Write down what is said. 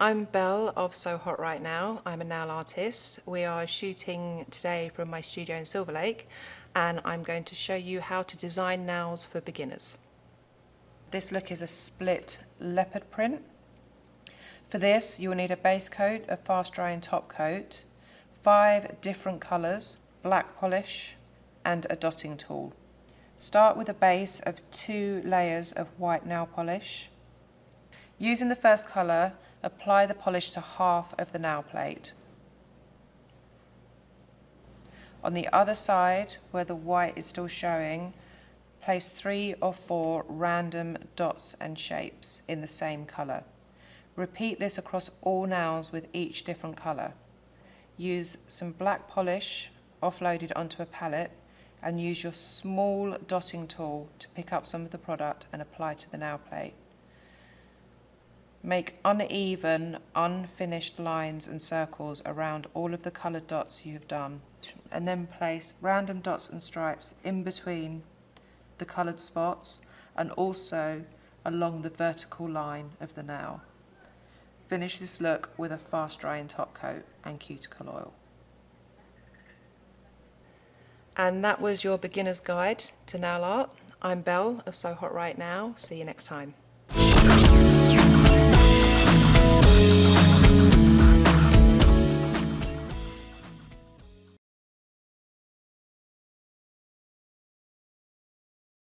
I'm Belle of So Hot Right Now. I'm a nail artist. We are shooting today from my studio in Silver Lake, and I'm going to show you how to design nails for beginners. This look is a split leopard print. For this, you will need a base coat, a fast drying top coat, 5 different colours, black polish, and a dotting tool. Start with a base of 2 layers of white nail polish. Using the first colour, apply the polish to half of the nail plate. On the other side, where the white is still showing, place 3 or 4 random dots and shapes in the same colour. Repeat this across all nails with each different colour. Use some black polish offloaded onto a palette and use your small dotting tool to pick up some of the product and apply to the nail plate. Make uneven, unfinished lines and circles around all of the coloured dots you have done, and then place random dots and stripes in between the coloured spots and also along the vertical line of the nail. Finish this look with a fast drying top coat and cuticle oil. And that was your beginner's guide to nail art. I'm Belle of So Hot Right Now. See you next time.